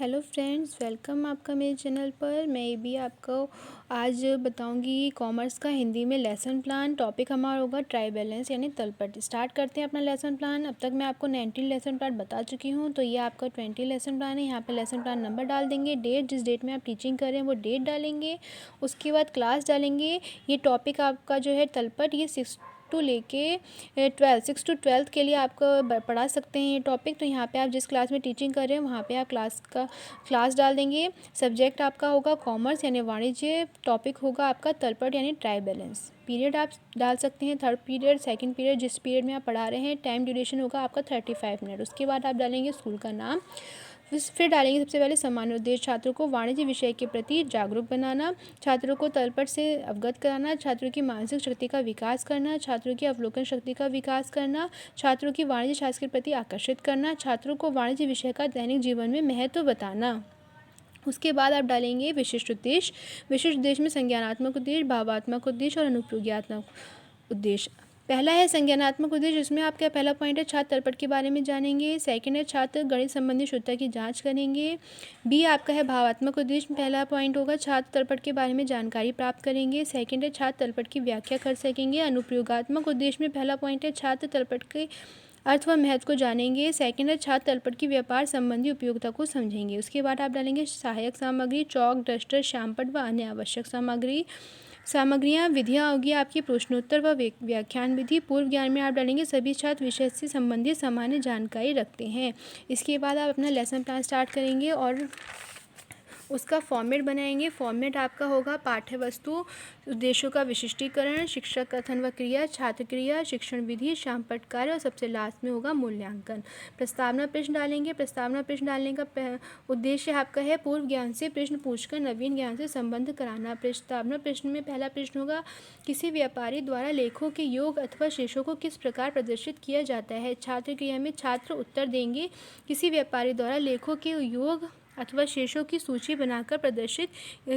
Hello friends, welcome आपका मेरे channel पर। मैं भी आपको आज बताऊंगी कॉमर्स का हिंदी में लेसन प्लान। टॉपिक हमारा होगा ट्राई बैलेंस यानी तलपट। स्टार्ट करते हैं अपना लेसन प्लान। अब तक मैं आपको 19 लेसन प्लान बता चुकी हूं, तो ये आपका 20 लेसन प्लान है। यहाँ पे लेसन प्लान नंबर डाल देंगे, डेट जिस डेट में आप टीचिंग कर रहे हैं वो डेट डालेंगे, उसके बाद क्लास डालेंगे। ये टॉपिक आपका जो है तलपट, ये 6 टू लेके 6 to 12 के लिए आपको पढ़ा सकते हैं ये टॉपिक। तो यहाँ पे आप जिस क्लास में टीचिंग कर रहे हैं वहाँ पे आप क्लास डाल देंगे। सब्जेक्ट आपका होगा कॉमर्स यानी वाणिज्य। टॉपिक होगा आपका तलपट यानी ट्राई बैलेंस। पीरियड आप डाल सकते हैं 3rd पीरियड, 2nd पीरियड, जिस पीरियड में आप पढ़ा रहे हैं। टाइम ड्यूरेशन होगा आपका 35 मिनट। उसके बाद आप डालेंगे स्कूल का नाम। फिर डालेंगे सबसे पहले सामान्य उद्देश्य, छात्रों को वाणिज्य विषय के प्रति जागरूक बनाना, छात्रों को तलपट से अवगत कराना, छात्रों की मानसिक शक्ति का विकास करना, छात्रों की अवलोकन शक्ति का विकास करना, छात्रों की वाणिज्य शास्त्र के प्रति आकर्षित करना, छात्रों को वाणिज्य विषय का दैनिक जीवन में महत्व बताना। उसके बाद आप डालेंगे विशिष्ट उद्देश्य। विशिष्ट उद्देश्य में संज्ञानात्मक उद्देश्य, भावात्मक उद्देश्य और अनुप्रयोगात्मक उद्देश्य। पहला है संज्ञानात्मक उद्देश्य, जिसमें आपका पहला पॉइंट है छात्र तलपट के बारे में जानेंगे। सेकंड है छात्र गणित संबंधी शुद्धता की जांच करेंगे। बी आपका है भावात्मक उद्देश्य, पहला पॉइंट होगा छात्र तलपट के बारे में जानकारी प्राप्त करेंगे। सेकंड है छात्र तलपट की व्याख्या कर सकेंगे। अनुप्रयोगात्मक उद्देश्य में पहला पॉइंट है छात्र तलपट के अर्थ व महत्व को जानेंगे। सेकंड है छात्र तलपट की व्यापार संबंधी उपयोगिता को समझेंगे। उसके बाद आप डालेंगे सहायक सामग्री, चौक, डस्टर, श्यामपट्ट व अन्य आवश्यक सामग्रियाँ। विधियाँ होगी आपकी प्रश्नोत्तर व व्याख्यान विधि। पूर्व ज्ञान में आप डालेंगे सभी छात्र विषय से संबंधित सामान्य जानकारी रखते हैं। इसके बाद आप अपना लेसन प्लान स्टार्ट करेंगे और उसका फॉर्मेट बनाएंगे। फॉर्मेट आपका होगा पाठ्य वस्तु, उद्देश्यों का विशिष्टीकरण, शिक्षक कथन व क्रिया, छात्र क्रिया, शिक्षण विधि, श्यामपट्ट कार्य और सबसे लास्ट में होगा मूल्यांकन। प्रस्तावना प्रश्न डालेंगे। प्रस्तावना प्रश्न डालने का उद्देश्य आपका है पूर्व ज्ञान से प्रश्न पूछकर नवीन ज्ञान से संबंध कराना। प्रस्तावना प्रश्न में पहला प्रश्न होगा किसी व्यापारी द्वारा लेखों के योग अथवा शेषों को किस प्रकार प्रदर्शित किया जाता है। छात्र क्रिया में छात्र उत्तर देंगे किसी व्यापारी द्वारा लेखों के योग अथवा शेषों की सूची बनाकर प्रदर्शित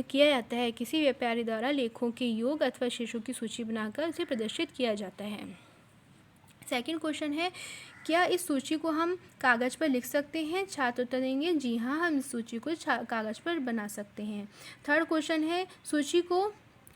किया जाता है। किसी व्यापारी द्वारा लेखों के योग अथवा शेषों की सूची बनाकर उसे प्रदर्शित किया जाता है। सेकंड क्वेश्चन है क्या इस सूची को हम कागज़ पर लिख सकते हैं। छात्र उत्तर देंगे जी हाँ, हम इस सूची को कागज़ पर बना सकते हैं। थर्ड क्वेश्चन है सूची को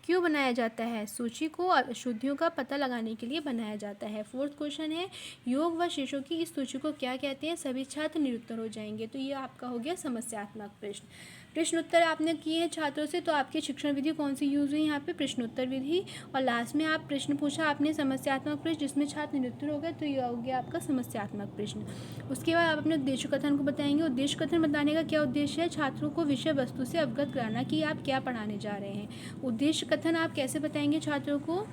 क्यों बनाया जाता है। सूची को अशुद्धियों का पता लगाने के लिए बनाया जाता है। फोर्थ क्वेश्चन है योग व शेषों की इस सूची को क्या कहते हैं। सभी छात्र निरुत्तर हो जाएंगे। तो ये आपका हो गया समस्यात्मक प्रश्न। प्रश्नोत्तर आपने किए हैं छात्रों से, तो आपकी शिक्षण विधि कौन सी यूज़ हुई यहाँ पे, प्रश्नोत्तर विधि। और लास्ट में आप प्रश्न पूछा आपने समस्यात्मक प्रश्न, जिसमें छात्र निरुत्तर हो गए, तो ये हो गया आपका समस्यात्मक प्रश्न। उसके बाद आप अपने उद्देश्य कथन को बताएंगे। उद्देश्य कथन बताने का क्या उद्देश्य है, छात्रों को विषय वस्तु से अवगत कराना कि आप क्या पढ़ाने जा रहे हैं। उद्देश्य कथन आप कैसे बताएंगे छात्रों को,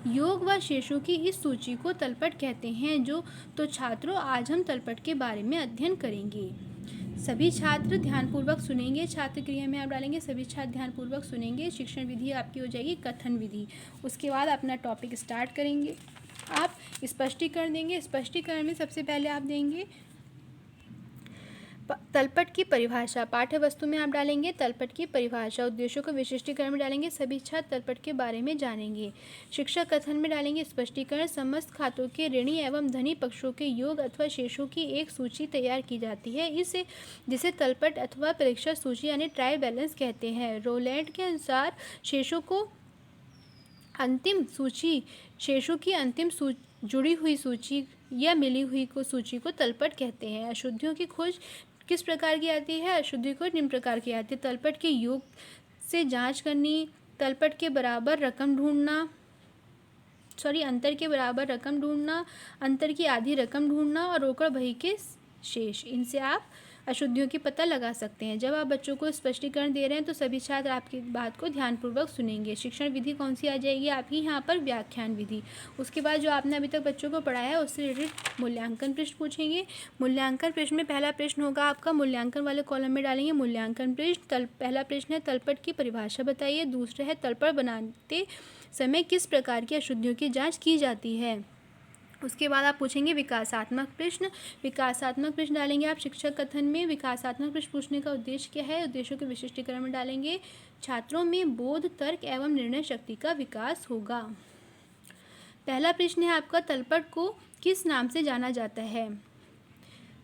योग व शेषों की इस सूची को तलपट कहते हैं। तो छात्रों आज हम तलपट के बारे में अध्ययन करेंगे। सभी छात्र ध्यानपूर्वक सुनेंगे। छात्र क्रिया में आप डालेंगे सभी छात्र ध्यानपूर्वक सुनेंगे। शिक्षण विधि आपकी हो जाएगी कथन विधि। उसके बाद अपना टॉपिक स्टार्ट करेंगे। आप स्पष्टीकरण देंगे। स्पष्टीकरण में सबसे पहले आप देंगे तलपट की परिभाषा। पाठ्य वस्तु में आप डालेंगे तलपट की परिभाषा। उद्देश्यों को विशिष्टीकरण में डालेंगे सभी छात्र तलपट के बारे में जानेंगे। शिक्षक कथन में डालेंगे स्पष्टीकरण। समस्त खातों के ऋणी एवं धनी पक्षों के योग अथवा शेषों की एक सूची तैयार की जाती है, जिसे तलपट अथवा परीक्षा सूची यानी ट्राई बैलेंस कहते हैं। रोलैंड के अनुसार शेषों की अंतिम जुड़ी हुई सूची या मिली हुई सूची को तलपट कहते हैं। अशुद्धियों की खोज किस प्रकार की आती है, अशुद्धि को निम्न प्रकार की आती है। तलपट के योग से जांच करनी, तलपट के बराबर रकम ढूंढना, अंतर के बराबर रकम ढूंढना, अंतर की आधी रकम ढूंढना और रोकड़ बही के शेष। इनसे आप अशुद्धियों की पता लगा सकते हैं। जब आप बच्चों को स्पष्टीकरण दे रहे हैं तो सभी छात्र आपकी बात को ध्यानपूर्वक सुनेंगे। शिक्षण विधि कौन सी आ जाएगी आपकी यहाँ पर, व्याख्यान विधि। उसके बाद जो आपने अभी तक बच्चों को पढ़ाया है उससे रिलेटेड मूल्यांकन प्रश्न पूछेंगे। मूल्यांकन प्रश्न में पहला प्रश्न होगा आपका मूल्यांकन वाले कॉलम में डालेंगे मूल्यांकन प्रश्न। पहला प्रश्न है तलपट की परिभाषा बताइए। दूसरा है तलपट बनाते समय किस प्रकार की अशुद्धियों की जाँच की जाती है। उसके बाद आप पूछेंगे विकासात्मक प्रश्न। विकासात्मक प्रश्न डालेंगे आप शिक्षक कथन में। विकासात्मक प्रश्न पूछने का उद्देश्य क्या है, उद्देश्यों के विशिष्टीकरण में डालेंगे छात्रों में बोध, तर्क एवं निर्णय शक्ति का विकास होगा। पहला प्रश्न है आपका तलपट को किस नाम से जाना जाता है।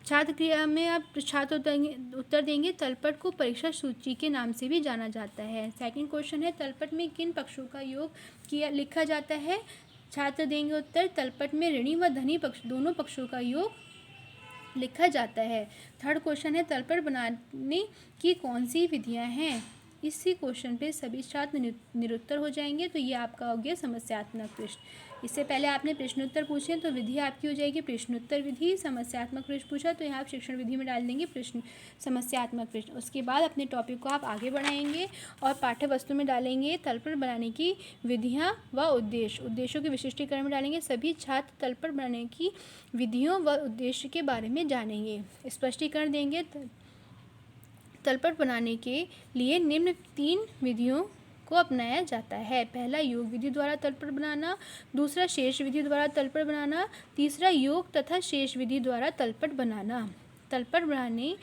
छात्र क्रिया में आप छात्र उत्तर देंगे तलपट को परीक्षा सूची के नाम से भी जाना जाता है। सेकंड क्वेश्चन है तलपट में किन पक्षों का योग किया लिखा जाता है। छात्र देंगे उत्तर तलपट में ऋणी व धनी पक्ष दोनों पक्षों का योग लिखा जाता है। थर्ड क्वेश्चन है तलपट बनाने की कौन सी विधियां हैं। इसी क्वेश्चन पे सभी छात्र निरुत्तर हो जाएंगे। तो ये आपका हो गया समस्यात्मक प्रश्न। इससे पहले आपने प्रश्नोत्तर पूछे तो विधि आपकी हो जाएगी प्रश्नोत्तर विधि। समस्यात्मक प्रश्न पूछा तो यहाँ आप शिक्षण विधि में डाल देंगे प्रश्न समस्यात्मक प्रश्न। उसके बाद अपने टॉपिक को आप आगे बढ़ाएंगे और पाठ्य वस्तु में डालेंगे तलपट बनाने की विधियाँ व उद्देश्य। उद्देश्यों के विशिष्टीकरण में डालेंगे। सभी छात्र तलपट बनाने की विधियों व उद्देश्य के बारे में जानेंगे। स्पष्टीकरण देंगे तलपट बनाने के लिए निम्न 3 विधियों को अपनाया जाता है। पहला योग विधि द्वारा तलपट बनाना, दूसरा शेष विधि द्वारा तलपट बनाना, तीसरा योग तथा शेष विधि द्वारा तलपट बनाना। तलपट बनाने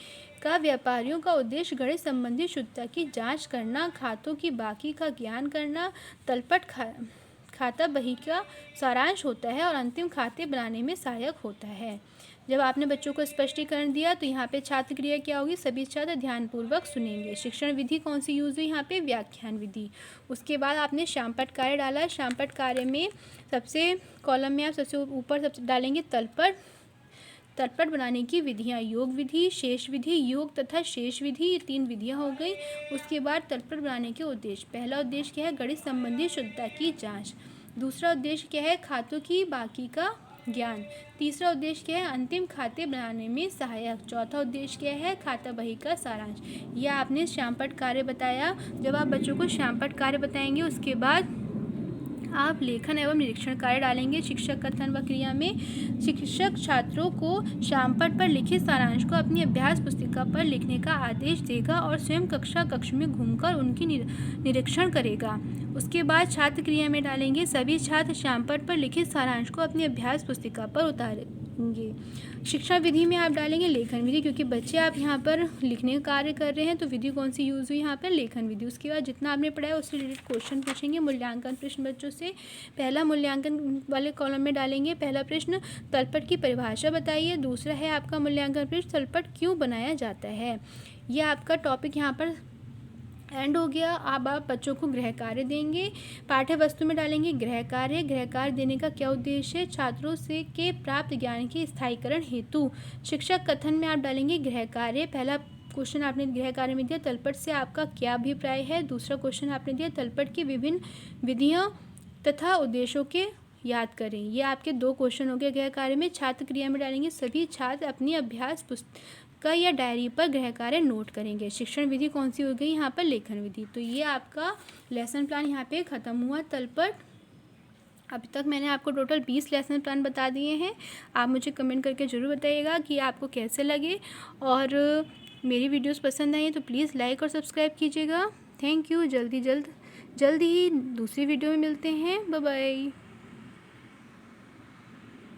का व्यापारियों का उद्देश्य गणित संबंधी शुद्धता की जांच करना, खातों की बाकी का ज्ञान करना, तलपट खाता बही का सारांश होता है और अंतिम खाते बनाने में सहायक होता है। जब आपने बच्चों को स्पष्टीकरण दिया तो यहाँ पे छात्र क्रिया क्या होगी, सभी छात्र ध्यानपूर्वक सुनेंगे। शिक्षण विधि कौन सी यूज हुई यहाँ पे, व्याख्यान विधि। उसके बाद आपने श्यामपट्ट कार्य डाला। श्यामपट्ट कार्य में सबसे कॉलम में आप सबसे ऊपर सबसे डालेंगे तलपट बनाने की विधियाँ, योग विधि, शेष विधि, योग तथा शेष विधि, ये 3 विधियाँ हो गई। उसके बाद तलपट बनाने के उद्देश्य, पहला उद्देश्य क्या है, गणित संबंधी शुद्धता की जाँच। दूसरा उद्देश्य क्या है, खातों की बाकी का ज्ञान। तीसरा उद्देश्य क्या है, अंतिम खाते बनाने में सहायक। चौथा उद्देश्य क्या है, खाता बही का सारांश। यह आपने श्यामपट्ट कार्य बताया। जब आप बच्चों को श्यामपट्ट कार्य बताएंगे उसके बाद आप लेखन एवं निरीक्षण कार्य डालेंगे। शिक्षक कथन व क्रिया में शिक्षक छात्रों को श्यामपट्ट पर लिखित सारांश को अपनी अभ्यास पुस्तिका पर लिखने का आदेश देगा और स्वयं कक्ष में घूमकर उनकी निरीक्षण करेगा। उसके बाद छात्र क्रिया में डालेंगे सभी छात्र श्यामपट्ट पर लिखित सारांश को अपनी अभ्यास पुस्तिका पर उतारेंगे। शिक्षण विधि में आप डालेंगे लेखन विधि, क्योंकि बच्चे आप यहाँ पर लिखने का कार्य कर रहे हैं तो विधि कौन सी यूज़ हुई यहाँ पर, लेखन विधि। उसके बाद जितना आपने पढ़ा है उससे रिलेटेड क्वेश्चन पूछेंगे, मूल्यांकन प्रश्न बच्चों से। पहला मूल्यांकन वाले कॉलम में डालेंगे पहला प्रश्न, तलपट की परिभाषा बताइए। दूसरा है आपका मूल्यांकन प्रश्न, तलपट क्यों बनाया जाता है। यह आपका टॉपिक यहाँ पर एंड हो गया। अब आप बच्चों को गृह कार्य देंगे। पाठ्य वस्तु में डालेंगे गृह कार्य। गृह कार्य देने का क्या उद्देश्य है, छात्रों से के प्राप्त ज्ञान के स्थायीकरण हेतु। शिक्षक कथन में आप डालेंगे गृह कार्य। पहला क्वेश्चन आपने गृह कार्य में दिया तलपट से आपका क्या अभिप्राय है। दूसरा क्वेश्चन आपने दिया तलपट की विभिन्न विधियाँ तथा उद्देश्यों के याद करें। ये आपके 2 क्वेश्चन हो गए गृह कार्य में। छात्र क्रिया में डालेंगे सभी छात्र अपनी अभ्यास पुस्तिका या डायरी पर गृह कार्य नोट करेंगे। शिक्षण विधि कौन सी हो गई यहाँ पर, लेखन विधि। तो ये आपका लेसन प्लान यहाँ पे ख़त्म हुआ तलपट। अभी तक मैंने आपको टोटल 20 लेसन प्लान बता दिए हैं। आप मुझे कमेंट करके ज़रूर बताइएगा कि आपको कैसे लगे, और मेरी वीडियोस पसंद आई तो प्लीज़ लाइक और सब्सक्राइब कीजिएगा। Thank you. जल्दी ही दूसरी वीडियो में मिलते हैं। Bye bye.